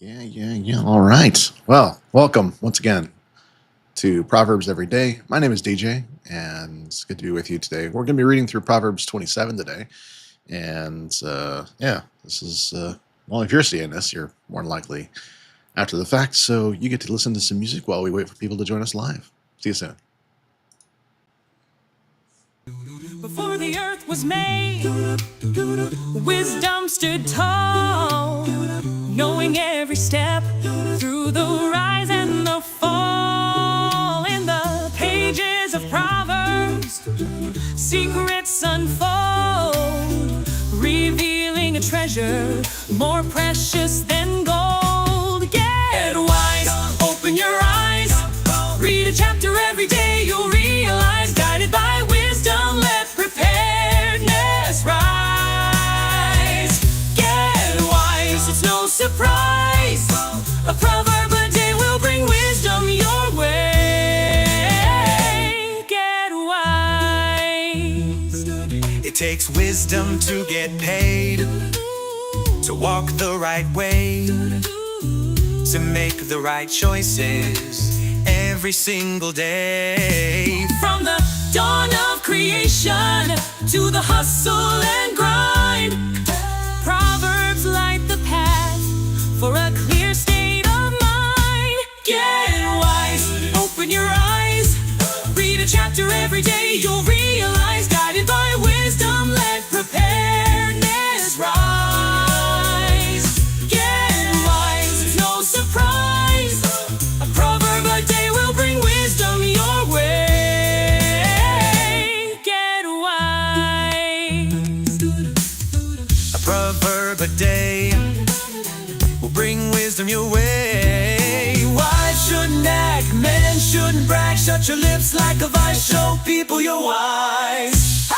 Yeah. All right. Well, welcome once again to Proverbs Every Day. My name is DJ, and it's good to be with you today. We're going to be reading through Proverbs 27 today. And this is, well, if you're seeing this, you're more than likely after the fact. So you get to listen to some music while we wait for people to join us live. See you soon. Before the earth was made, wisdom stood tall, knowing every step through the rise and the fall. In the pages of Proverbs, secrets unfold, revealing a treasure more precious than gold. Get wise, open your eyes, read a chapter every day, you'll realize, guided by wisdom, let preparedness rise. Get wise, it's no surprise, a proverb a day will bring wisdom your way. Get wise. It takes wisdom to get paid, to walk the right way, to make the right choices every single day. From the dawn of creation to the hustle and grind, Proverbs light the path for a clear state of mind. Get wise, open your eyes, read a chapter every day, you'll realize, guided by wisdom, let preparedness rise. Get wise, it's no surprise, a proverb a day will bring wisdom your way. Get wise. A proverb a day will bring wisdom your way. Wise shouldn't act, men shouldn't brag. Shut your lips like a vice, show people you're wise.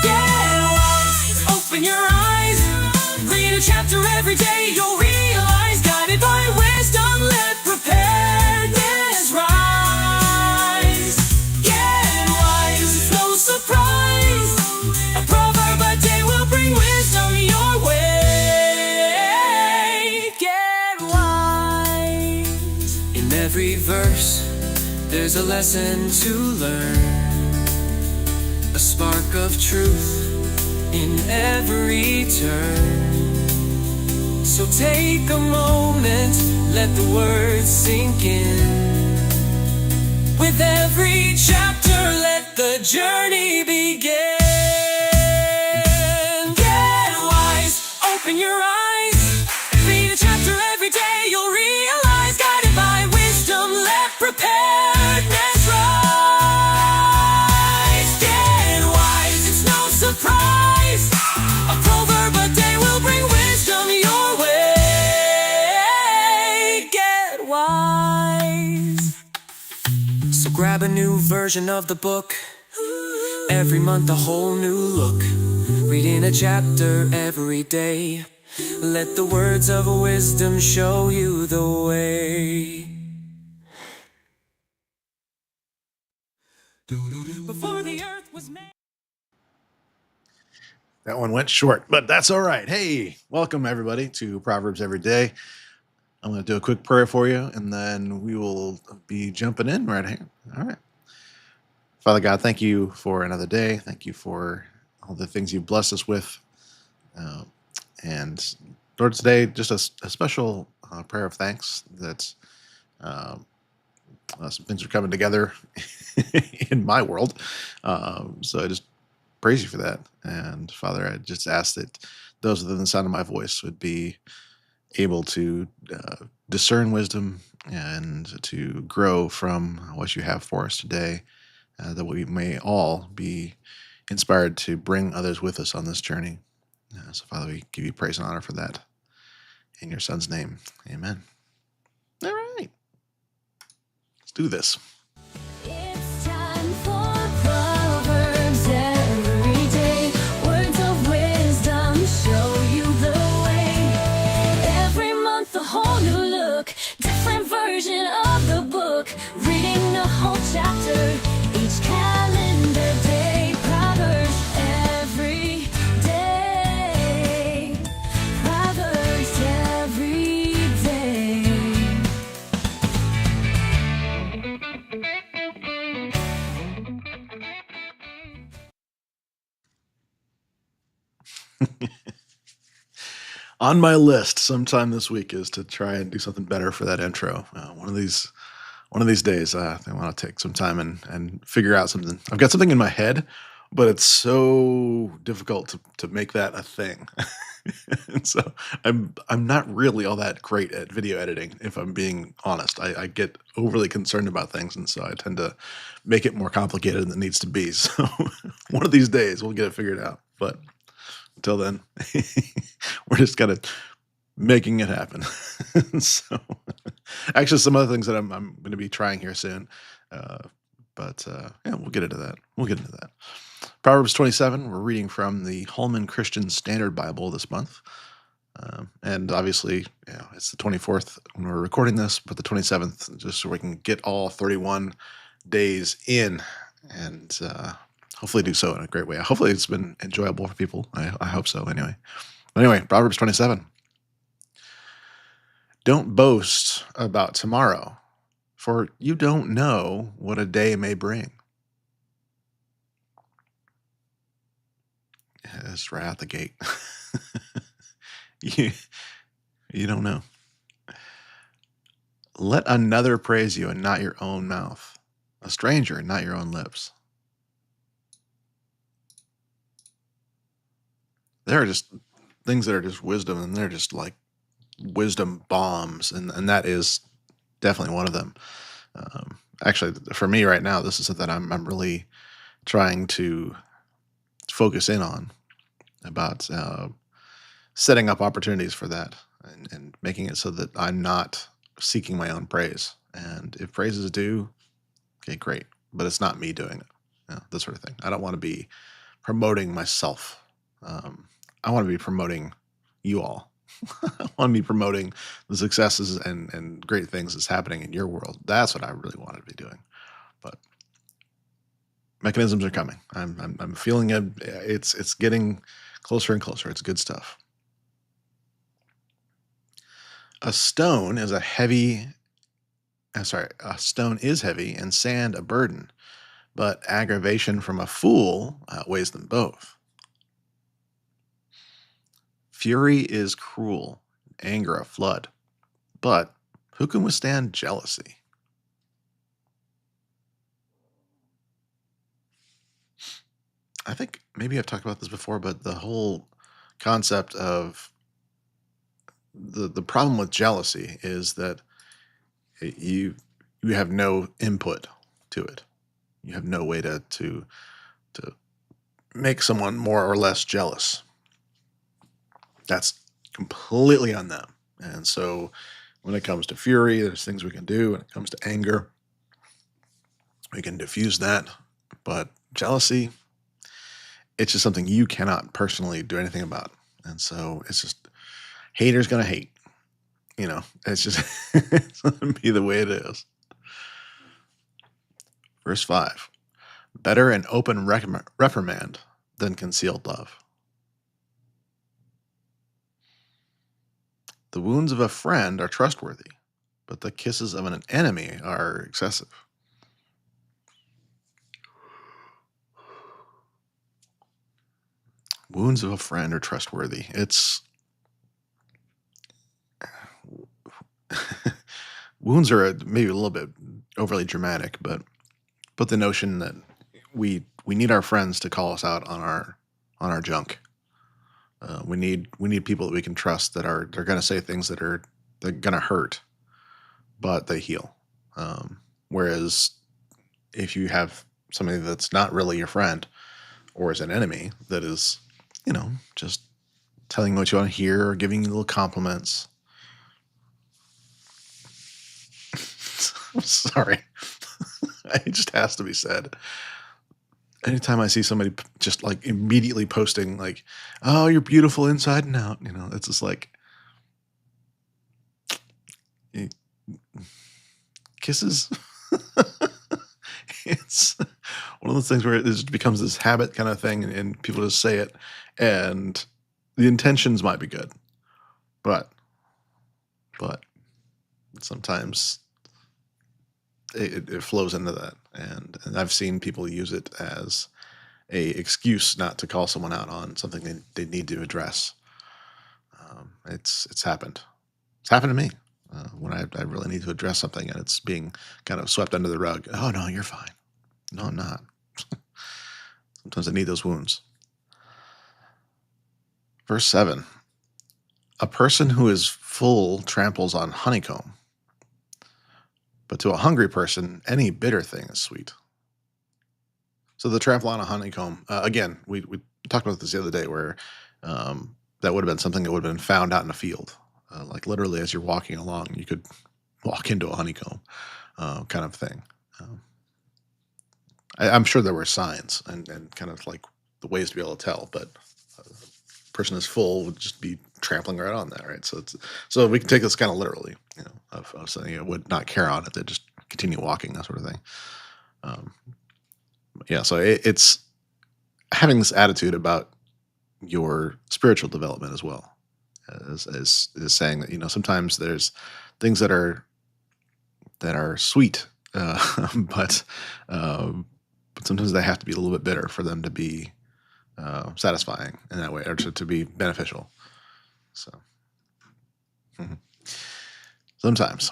Get wise, open your eyes, read a chapter every day, you'll realize, guided by wisdom, let preparedness rise. Get wise, it's no surprise, a proverb a day will bring wisdom your way. Get wise. In every verse, there's a lesson to learn, a spark of truth in every turn. So take a moment, let the words sink in. With every chapter, let the journey begin. Get wise, open your eyes, read a chapter every day, you'll realize, guided by wisdom, let preparedness rise. Get wise, it's no surprise, a proverb a day will bring wisdom your way. Get wise. So grab a new version of the book, every month a whole new look, reading a chapter every day, let the words of wisdom show you the way. Before the earth was made. That one went short, but that's all right. Hey, welcome everybody to Proverbs Every Day. I'm going to do a quick prayer for you, and then we will be jumping in right here. All right. Father God, thank you for another day. Thank you for all the things you've blessed us with. And Lord, today, just a special prayer of thanks that some things are coming together in my world. So I just praise you for that. And Father, I just ask that those within the sound of my voice would be able to discern wisdom and to grow from what you have for us today, that we may all be inspired to bring others with us on this journey. So Father, we give you praise and honor for that. In your Son's name, amen. All right, let's do this. It's time for Proverbs every day. Words of wisdom show you the way. Every month a whole new look, different version of the book, reading a whole chapter each calendar day. Proverbs every day. Proverbs every On my list sometime this week is to try and do something better for that intro. One of these days, I want to take some time and figure out something. I've got something in my head, but it's so difficult to make that a thing. And so I'm not really all that great at video editing, if I'm being honest. I get overly concerned about things, and so I tend to make it more complicated than it needs to be. So one of these days we'll get it figured out. But until then, we're just kind of making it happen. So, actually, some other things that I'm going to be trying here soon. Uh, but yeah, we'll get into that. We'll get into that. Proverbs 27. We're reading from the Holman Christian Standard Bible this month. And obviously, it's the 24th when we're recording this, but the 27th, just so we can get all 31 days in and hopefully do so in a great way. Hopefully it's been enjoyable for people. I hope so anyway. But anyway, Proverbs 27. Don't boast about tomorrow, for you don't know what a day may bring. Yeah, that's right out the gate. you, you don't know. Let another praise you and not your own mouth, a stranger and not your own lips. There are just things that are just wisdom, and they're just like wisdom bombs, and that is definitely one of them. Actually, for me right now, this is something I'm really trying to focus in on about setting up opportunities for that and making it so that I'm not seeking my own praise. And if praise is due, okay, great, but it's not me doing it. That sort of thing. I don't want to be promoting myself. I want to be promoting you all. I want to be promoting the successes and great things that's happening in your world. That's what I really want to be doing. But mechanisms are coming. I'm feeling it. It's getting closer and closer. It's good stuff. A stone is heavy and sand a burden, but aggravation from a fool outweighs them both. Fury is cruel, anger a flood, but who can withstand jealousy? I think maybe I've talked about this before, but the whole concept of the problem with jealousy is that you you have no input to it. You have no way to make someone more or less jealous. That's completely on them. And so when it comes to fury, there's things we can do. When it comes to anger, we can diffuse that. But jealousy, it's just something you cannot personally do anything about. And so it's just haters gonna hate. It's just it's gonna be the way it is. Verse 5. Better an open reprimand than concealed love. The wounds of a friend are trustworthy, but the kisses of an enemy are excessive. Wounds of a friend are trustworthy. It's wounds are maybe a little bit overly dramatic, but the notion that we need our friends to call us out on our junk. We need people that we can trust they're going to say things they're going to hurt, but they heal. Whereas if you have somebody that's not really your friend or is an enemy that is, just telling you what you want to hear or giving you little compliments. Sorry, it just has to be said. Anytime I see somebody just like immediately posting like, "Oh, you're beautiful inside and out," it's just like eh, kisses. It's one of those things where it just becomes this habit kind of thing, and people just say it, and the intentions might be good, but sometimes it flows into that, and I've seen people use it as a excuse not to call someone out on something they need to address. It's happened. It's happened to me when I really need to address something and it's being kind of swept under the rug. Oh no, you're fine. No, I'm not. Sometimes I need those wounds. Verse 7. A person who is full tramples on honeycomb, but to a hungry person, any bitter thing is sweet. So the trample on a honeycomb, again, we talked about this the other day where that would have been something that would have been found out in a field. Like literally as you're walking along, you could walk into a honeycomb kind of thing. I'm sure there were signs and kind of like the ways to be able to tell, but person is full would just be trampling right on that, right? So we can take this kind of literally, of saying it would not care on it, they just continue walking, that sort of thing. Um, yeah, so it's having this attitude about your spiritual development as well, as saying that sometimes there's things that are sweet, but sometimes they have to be a little bit bitter for them to be satisfying in that way, or to be beneficial. So mhm. Sometimes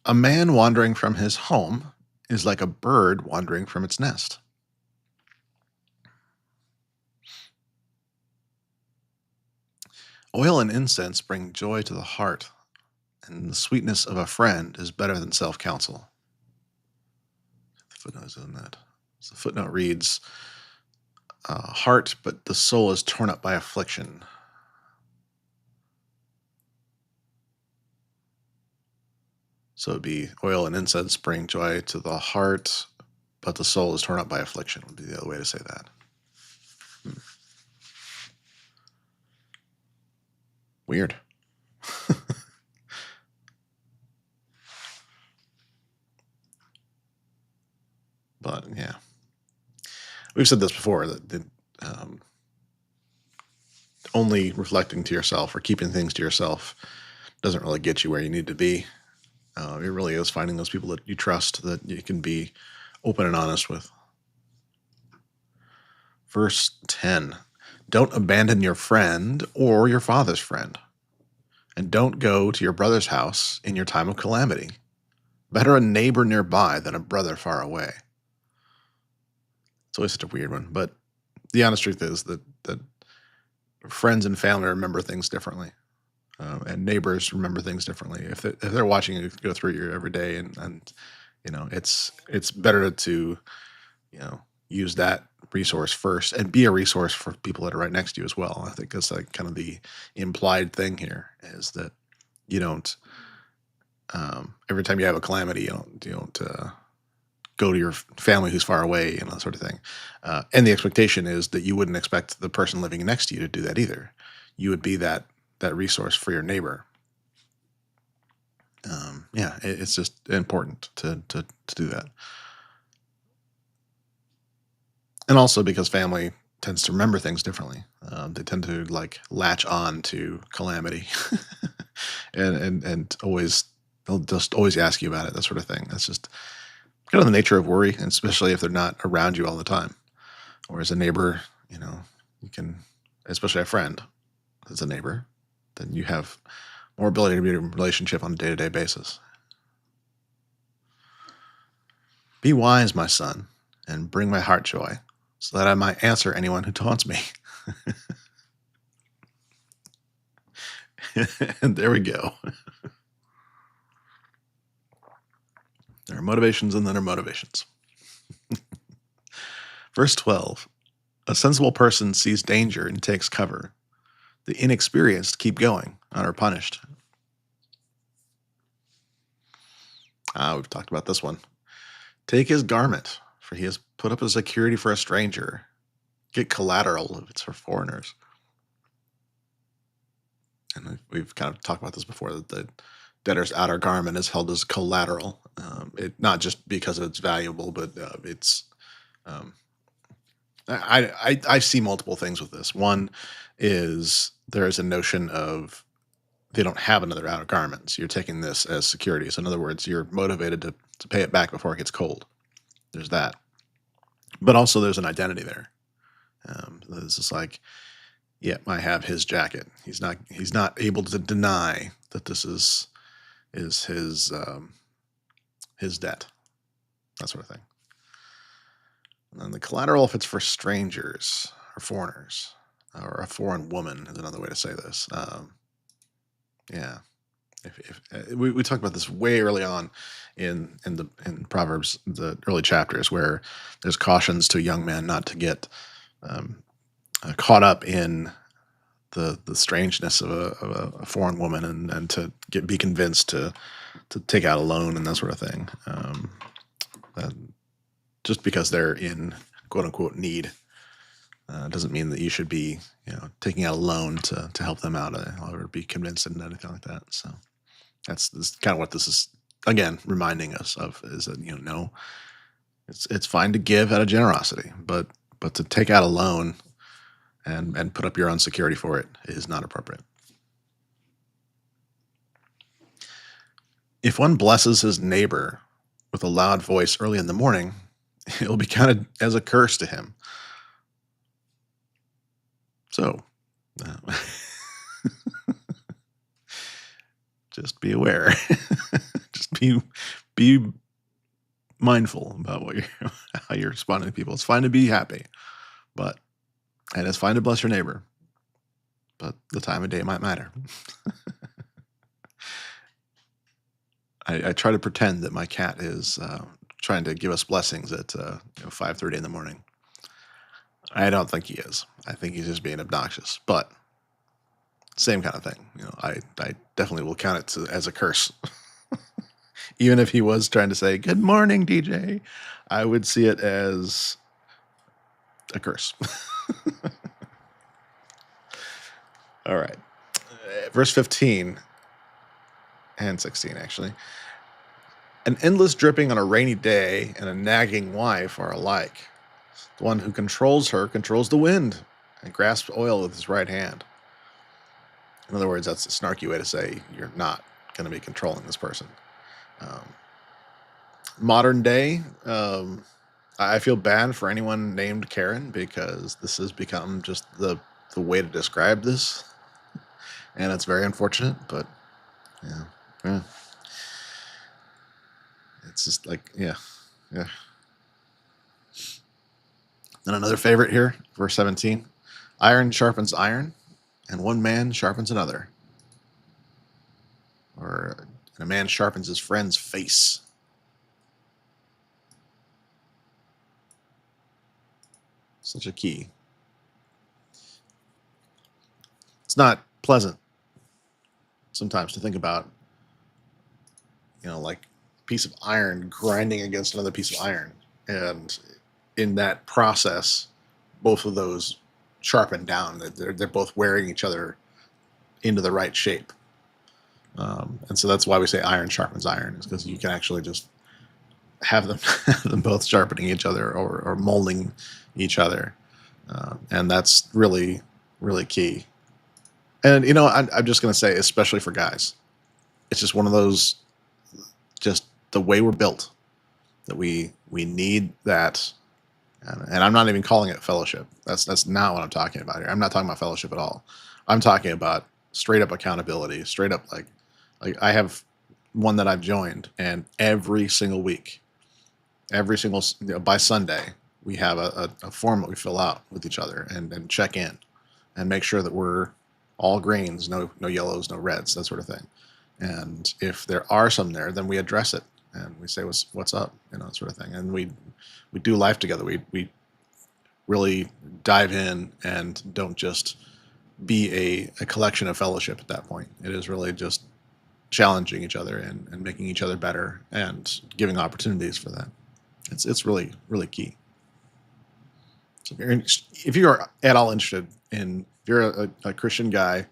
a man wandering from his home is like a bird wandering from its nest. Oil and incense bring joy to the heart, and the sweetness of a friend is better than self-counsel. The footnote is in that. So the footnote reads, heart, but the soul is torn up by affliction. So it'd be oil and incense bring joy to the heart, but the soul is torn up by affliction, would be the other way to say that. Weird. But yeah, we've said this before that only reflecting to yourself or keeping things to yourself doesn't really get you where you need to be. It really is finding those people that you trust, that you can be open and honest with. Verse 10. Don't abandon your friend or your father's friend, and don't go to your brother's house in your time of calamity. Better a neighbor nearby than a brother far away. It's always such a weird one, but the honest truth is that friends and family remember things differently, and neighbors remember things differently. If they're watching you go through your everyday, and it's better to use that resource first and be a resource for people that are right next to you as well. I think that's like kind of the implied thing here, is that you don't every time you have a calamity, you don't go to your family who's far away and that sort of thing. And the expectation is that you wouldn't expect the person living next to you to do that either. You would be that resource for your neighbor. Yeah, it's just important to do that. And also because family tends to remember things differently. They tend to like latch on to calamity, and they'll just always ask you about it, that sort of thing. That's just kind of the nature of worry, and especially if they're not around you all the time. Or as a neighbor, you can, especially a friend as a neighbor, then you have more ability to be in a relationship on a day-to-day basis. Be wise, my son, and bring my heart joy, so that I might answer anyone who taunts me. And there we go. There are motivations and then there are motivations. Verse 12. A sensible person sees danger and takes cover. The inexperienced keep going and are punished. We've talked about this one. Take his garment, for he has put up a security for a stranger. Get collateral if it's for foreigners. And we've kind of talked about this before, that the debtor's outer garment is held as collateral. Not just because it's valuable, but it's... I see multiple things with this. One is there is a notion of they don't have another outer garment, so you're taking this as security. So in other words, you're motivated to pay it back before it gets cold. There's that. but also there's an identity there. It's just like, yeah, I have his jacket. He's not able to deny that this is his debt, that sort of thing. And then the collateral, if it's for strangers or foreigners, or a foreign woman is another way to say this. Yeah, if we talked about this way early on in Proverbs, the early chapters, where there's cautions to young men not to get um, caught up in the strangeness of a foreign woman, and to be convinced to take out a loan and that sort of thing. And just because they're in quote unquote need doesn't mean that you should be, taking out a loan to help them out, or be convinced and anything like that. So that's kind of what this is, again, reminding us of, is that, no, it's fine to give out of generosity, but to take out a loan and put up your own security for it is not appropriate. If one blesses his neighbor with a loud voice early in the morning, it will be counted as a curse to him. So, uh, just be aware. Just be mindful about what you're how you're responding to people. It's fine to be happy, but and it's fine to bless your neighbor, but the time of day might matter. I try to pretend that my cat is trying to give us blessings at 5:30 in the morning. I don't think he is. I think he's just being obnoxious. But same kind of thing. I definitely will count it as a curse. Even if he was trying to say "Good morning, DJ," I would see it as a curse. All right, verse 15 and 16 actually. An endless dripping on a rainy day and a nagging wife are alike. The one who controls her controls the wind and grasps oil with his right hand. In other words, that's a snarky way to say you're not going to be controlling this person. Um, Modern day, I feel bad for anyone named Karen, because this has become just the way to describe this, and it's very unfortunate. But yeah, yeah, it's just like, yeah, yeah. And another favorite here, verse 17: iron sharpens iron, and one man sharpens another. Or, and a man sharpens his friend's face. Such a key. It's not pleasant sometimes to think about, like a piece of iron grinding against another piece of iron. And in that process, both of those sharpen down. They're both wearing each other into the right shape. And so that's why we say iron sharpens iron, is because you can actually just have them, have them both sharpening each other, or molding each other. And that's really, really key. And, I'm just going to say, especially for guys, it's just one of those, just the way we're built, that we need that. And I'm not even calling it fellowship. That's not what I'm talking about here. I'm not talking about fellowship at all. I'm talking about straight up accountability, straight up, like I have one that I've joined, and every single week, every single, by Sunday, we have a form that we fill out with each other, and check in and make sure that we're all greens, no yellows, no reds, that sort of thing. And if there are some there, then we address it and we say what's up, that sort of thing. And we do life together. We really dive in and don't just be a collection of fellowship at that point. It is really just challenging each other, and making each other better, and giving opportunities for that. It's really, really key. So if you are at all interested in, if you're a Christian guy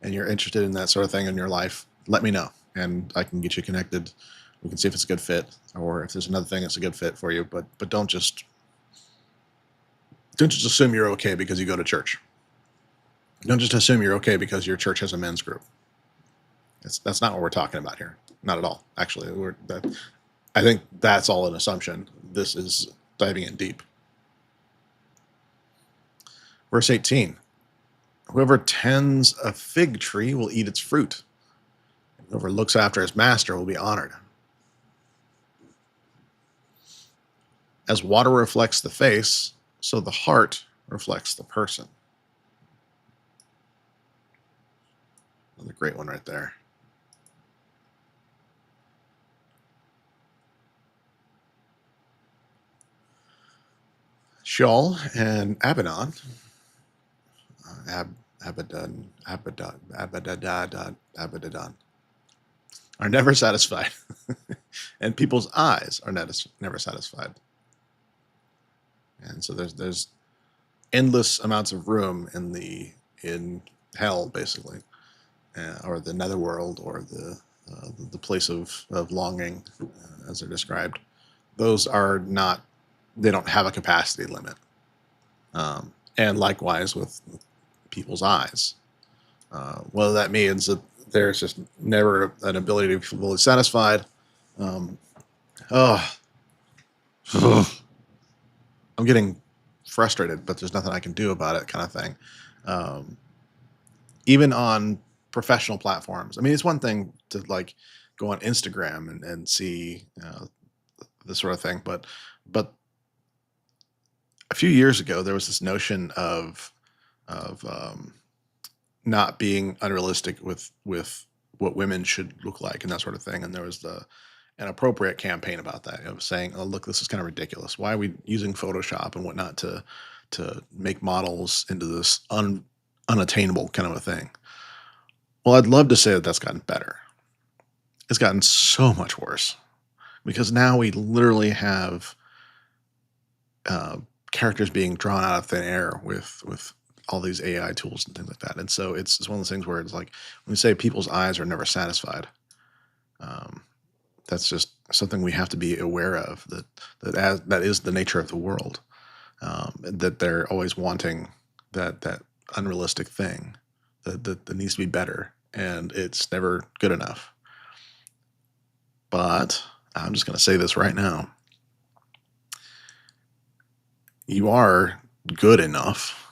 and you're interested in that sort of thing in your life, let me know, and I can get you connected. We can see if it's a good fit, or if there's another thing that's a good fit for you. But don't just assume you're okay because you go to church. Don't just assume you're okay because your church has a men's group. That's not what we're talking about here. Not at all. Actually, I think that's all an assumption. This is diving in deep. Verse 18, whoever tends a fig tree will eat its fruit. Whoever looks after his master will be honored. As water reflects the face, so the heart reflects the person. Another great one right there. Sheol and Abaddon, Abaddon, are never satisfied, and people's eyes are never satisfied. And so there's endless amounts of room in hell, basically, or the netherworld, or the place of longing, as they're described. Those are not, they don't have a capacity limit. And likewise with people's eyes. Whether that means that there's just never an ability to be fully satisfied. Oh, I'm getting frustrated, but there's nothing I can do about it, kind of thing. Even on professional platforms. I mean, it's one thing to like go on Instagram and see this sort of thing, but a few years ago there was this notion of not being unrealistic with what women should look like and that sort of thing, and there was an appropriate campaign about that. It was saying, "Oh, look, this is kind of ridiculous. Why are we using Photoshop and whatnot to make models into this unattainable kind of a thing?" Well, I'd love to say that that's gotten better. It's gotten so much worse because now we literally have characters being drawn out of thin air with all these AI tools and things like that. And so it's one of those things where it's like when we say people's eyes are never satisfied, that's just something we have to be aware of. That is the nature of the world. That they're always wanting that unrealistic thing that needs to be better, and it's never good enough. But I'm just going to say this right now: you are good enough.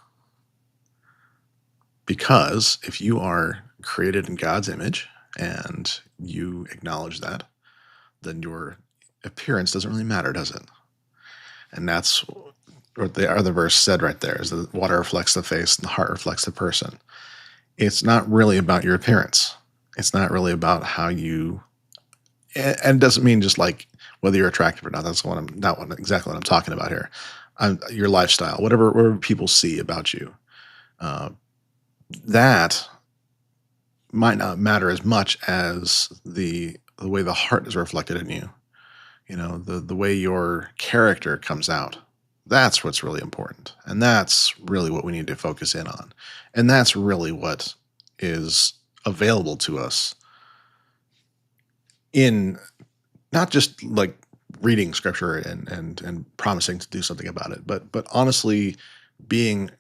Because if you are created in God's image and you acknowledge that, then your appearance doesn't really matter, does it? And that's what the other verse said right there, is that water reflects the face and the heart reflects the person. It's not really about your appearance. It's not really about how you, and it doesn't mean just like whether you're attractive or not. That's exactly what I'm talking about here. Your lifestyle, whatever people see about you. That might not matter as much as the way the heart is reflected in you. You know, the way your character comes out. That's what's really important. And that's really what we need to focus in on. And that's really what is available to us in not just like reading scripture and promising to do something about it, but honestly being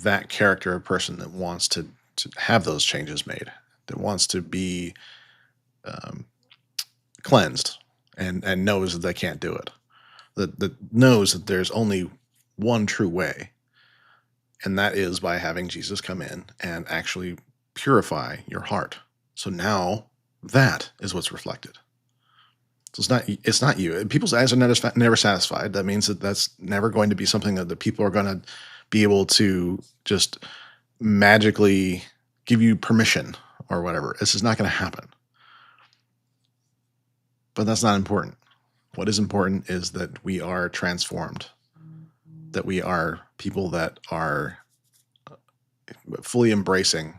that character or person that wants to have those changes made, that wants to be cleansed and knows that they can't do it, that knows that there's only one true way, and that is by having Jesus come in and actually purify your heart. So now that is what's reflected. So it's not you. People's eyes are never satisfied. That means that that's never going to be something that the people are going to be able to just magically give you permission or whatever. This is not going to happen. But that's not important. What is important is that we are transformed, that we are people that are fully embracing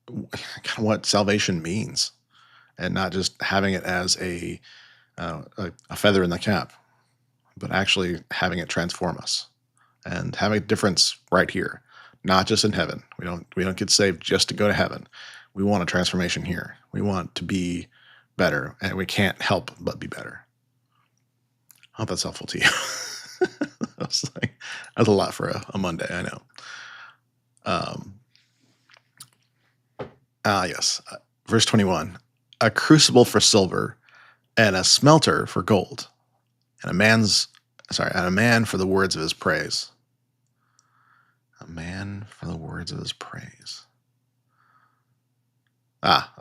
kind of what salvation means, and not just having it as a feather in the cap, but actually having it transform us and having a difference right here, not just in heaven. We don't get saved just to go to heaven. We want a transformation here. We want to be better, and we can't help but be better. I hope that's helpful to you. I was like, that's a lot for a Monday, I know. Yes. Verse 21, a crucible for silver and a smelter for gold, and a man for the words of his praise. A man for the words of his praise.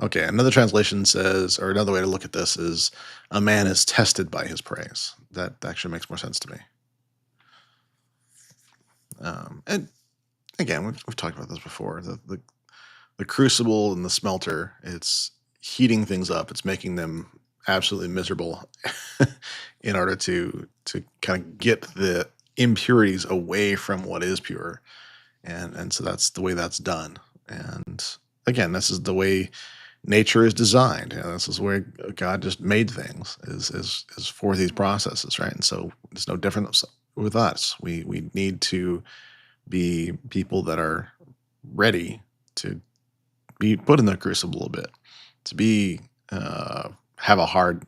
Okay. Another translation says, or another way to look at this is, a man is tested by his praise. That actually makes more sense to me. And again, we've talked about this before. The crucible and the smelter, it's heating things up. It's making them absolutely miserable in order to kind of get the impurities away from what is pure. And so that's the way that's done. And again, this is the way nature is designed. This is where God just made things is for these processes, right? And so it's no different with us. We need to be people that are ready to be put in the crucible a bit, to be have a hard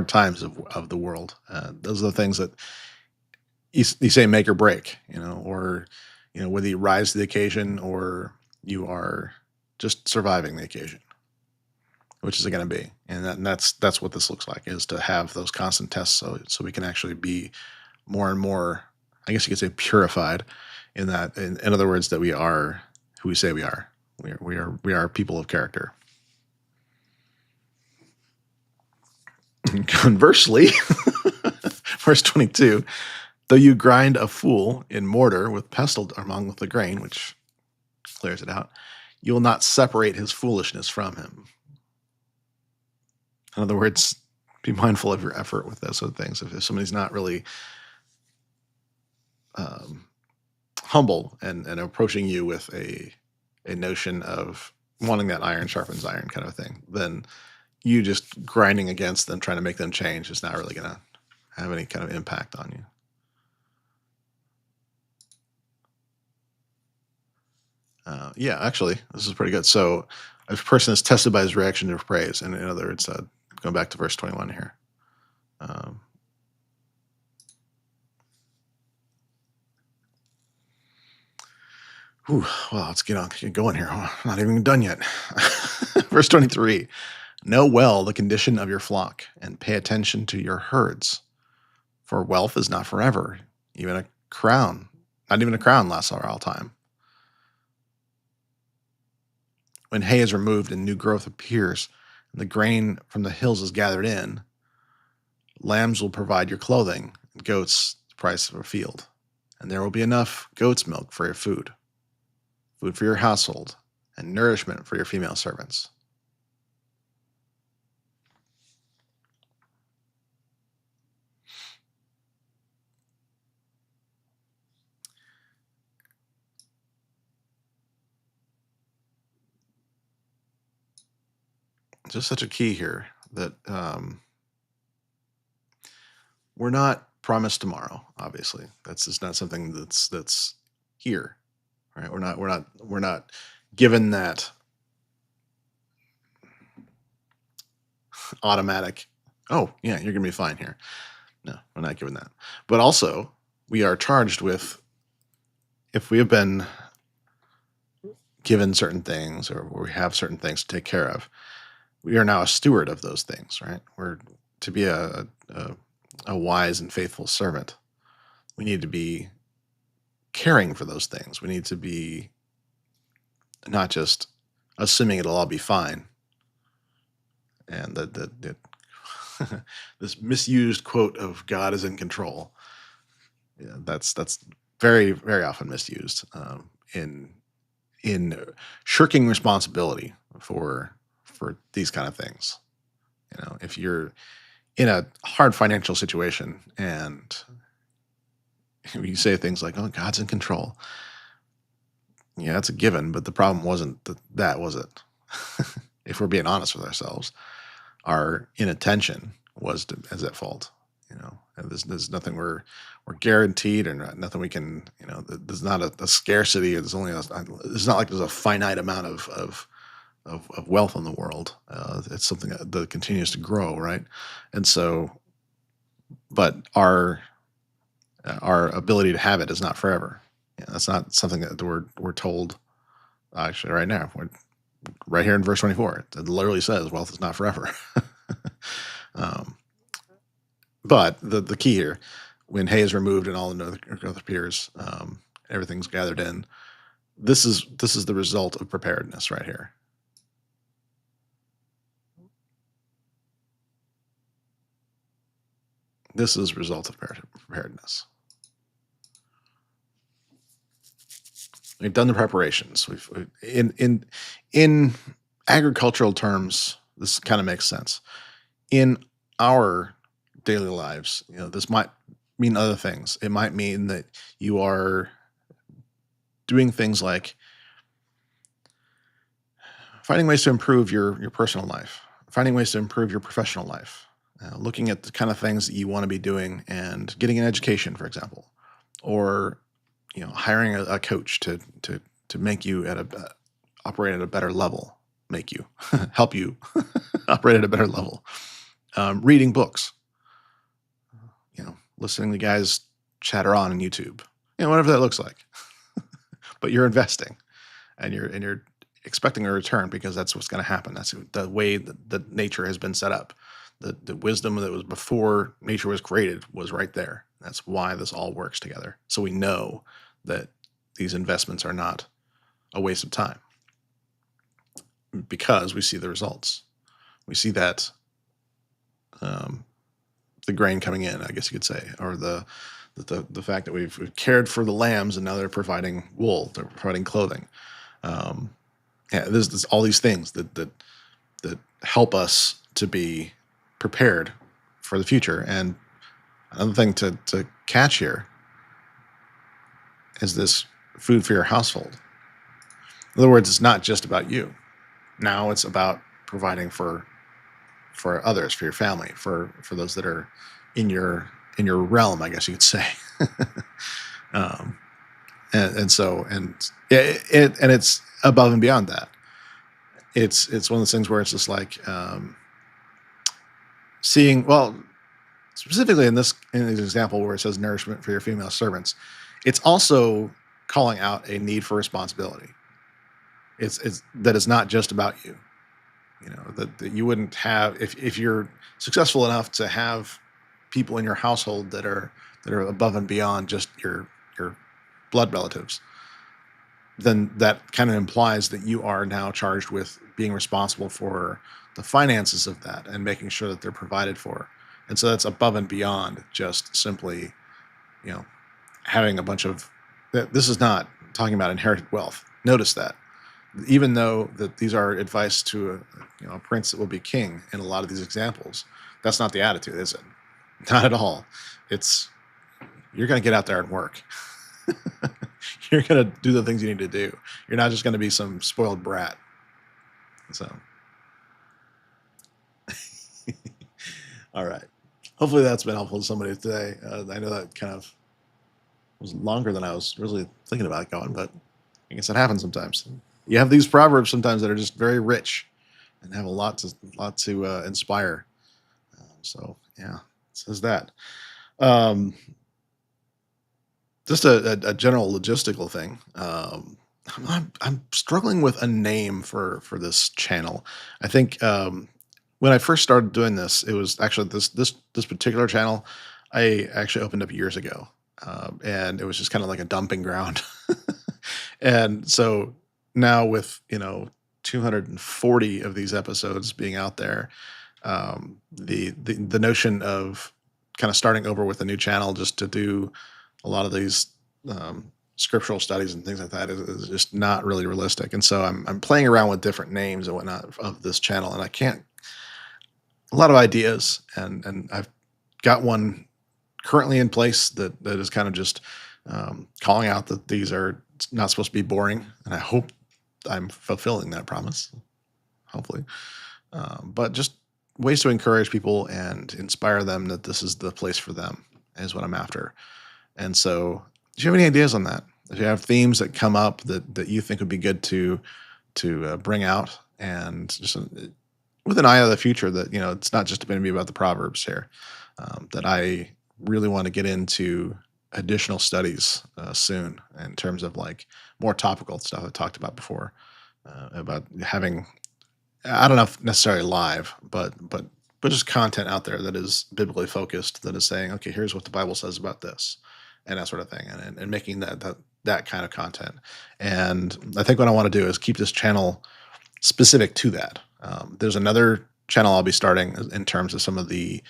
times of the world. Those are the things that you say make or break, or whether you rise to the occasion or you are just surviving the occasion, which is it going to be, and that's what this looks like, is to have those constant tests, so we can actually be more and more, I guess you could say, purified, in that, in other words, that we are who we say we are. We are people of character. Conversely, verse 22, though you grind a fool in mortar with pestle among the grain, which clears it out, you will not separate his foolishness from him. In other words, be mindful of your effort with those sort of things. If somebody's not really humble and approaching you with a notion of wanting that iron sharpens iron kind of thing, then you just grinding against them, trying to make them change, is not really going to have any kind of impact on you. Yeah, actually, this is pretty good. So a person is tested by his reaction to praise. And in other words, going back to verse 21 here. Well, let's get going here. I'm not even done yet. Verse 23, know well the condition of your flock and pay attention to your herds. For wealth is not forever, even a crown. Not even a crown lasts all time. When hay is removed and new growth appears, and the grain from the hills is gathered in, lambs will provide your clothing, and goats the price of a field. And there will be enough goat's milk for your food for your household, and nourishment for your female servants. Just such a key here that we're not promised tomorrow. Obviously, that's just not something that's here, right? We're not given that automatic, oh yeah, you're gonna be fine here. No, we're not given that. But also, we are charged with, if we have been given certain things, or we have certain things to take care of, we are now a steward of those things, right? We're to be a wise and faithful servant. We need to be caring for those things. We need to be not just assuming it'll all be fine. And that this misused quote of God is in control. Yeah, that's very, very often misused in shirking responsibility for these kind of things. If you're in a hard financial situation and you say things like, "Oh, God's in control," yeah, that's a given. But the problem wasn't that, was it? If we're being honest with ourselves, our inattention is at fault. And there's nothing we're guaranteed, or nothing we can. There's not a scarcity. It's not like there's a finite amount of wealth in the world. It's something that continues to grow, right? And so, but our ability to have it is not forever. That's not something that we're told. Actually, right now, right here in verse 24, it literally says wealth is not forever. But the key here, when hay is removed and all the growth appears, everything's gathered in. This is the result of preparedness right here. This is a result of preparedness. We've done the preparations. In agricultural terms, this kind of makes sense. In our daily lives, this might mean other things. It might mean that you are doing things like finding ways to improve your personal life, finding ways to improve your professional life, looking at the kind of things that you want to be doing and getting an education, for example, or hiring a coach to make you operate at a better level, make you help you operate at a better level. Reading books, listening to guys chatter on YouTube, whatever that looks like. But you're investing, and you're expecting a return because that's what's going to happen. That's the way that nature has been set up. The wisdom that was before nature was created was right there. That's why this all works together. So we know that these investments are not a waste of time because we see the results. We see that the grain coming in, I guess you could say, or the fact that we've cared for the lambs and now they're providing wool, they're providing clothing. There's all these things that help us to be prepared for the future. And another thing to catch here is this food for your household. In other words, it's not just about you. Now it's about providing for others, for your family, for those that are in your realm, I guess you could say. And it's above and beyond that. It's one of those things where it's just like seeing, well, specifically in this example where it says nourishment for your female servants, it's also calling out a need for responsibility. It's that it's not just about you. That you wouldn't have if you're successful enough to have people in your household that are above and beyond just your blood relatives, then that kind of implies that you are now charged with being responsible for the finances of that and making sure that they're provided for. And so that's above and beyond just simply, having a bunch of. This is not talking about inherited wealth. Notice that. Even though that these are advice to a prince that will be king in a lot of these examples, that's not the attitude, is it? Not at all. It's you're going to get out there and work. You're going to do the things you need to do. You're not just going to be some spoiled brat. So, all right. Hopefully that's been helpful to somebody today. I know that kind of was longer than I was really thinking about going, but I guess it happens sometimes. You have these proverbs sometimes that are just very rich and have a lot to inspire. So yeah, it says that. Just a general logistical thing. I'm struggling with a name for this channel. I think when I first started doing this, it was actually this particular channel I actually opened up years ago, and it was just kind of like a dumping ground. And so now with 240 of these episodes being out there, the notion of kind of starting over with a new channel just to do a lot of these scriptural studies and things like that is just not really realistic. And so I'm playing around with different names and whatnot of this channel, and I can't. A lot of ideas, and I've got one currently in place that is kind of just calling out that these are not supposed to be boring, and I hope I'm fulfilling that promise, hopefully. But just ways to encourage people and inspire them that this is the place for them is what I'm after. And so, do you have any ideas on that? If you have themes that come up that you think would be good to bring out, and just with an eye of the future, that it's not just going to be about the Proverbs here. That I really want to get into additional studies soon in terms of like more topical stuff I talked about before, about having, I don't know if necessarily live, but just content out there that is biblically focused, that is saying, okay, here's what the Bible says about this and that sort of thing, and making that that kind of content. And I think what I want to do is keep this channel specific to that. There's another channel I'll be starting in terms of some of the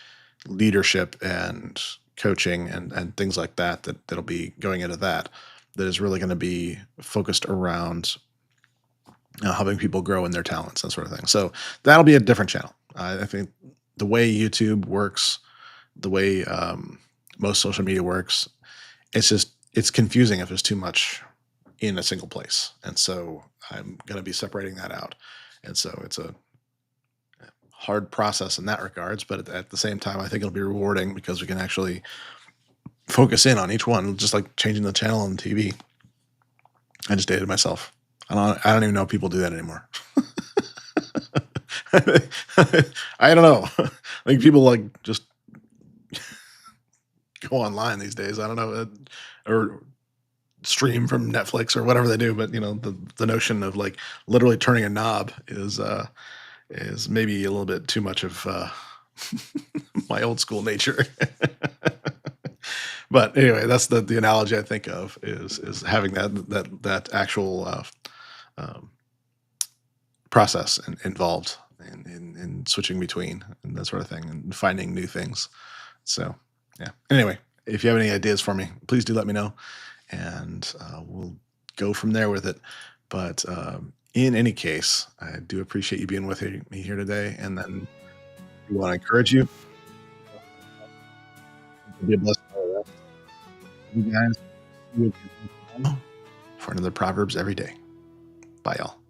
leadership and coaching and things like that, that'll be going into that. That is really going to be focused around helping people grow in their talents, that sort of thing. So that'll be a different channel. I think the way YouTube works, the way most social media works, it's confusing if there's too much in a single place, and so I'm going to be separating that out. And so it's a hard process in that regards, but at the same time, I think it'll be rewarding because we can actually focus in on each one, just like changing the channel on TV. I just dated myself. I don't even know if people do that anymore. I don't know. I think people like just go online these days. I don't know, or stream from Netflix or whatever they do. But the notion of like literally turning a knob is maybe a little bit too much of my old school nature. But anyway, that's the analogy I think of is having that actual um, process involved in switching between and that sort of thing and finding new things. So yeah. Anyway, if you have any ideas for me, please do let me know, and we'll go from there with it. But in any case, I do appreciate you being with me here today, and then we want to encourage you to be a blessing for the rest of you guys. See you again tomorrow for another Proverbs every day. Bye, y'all.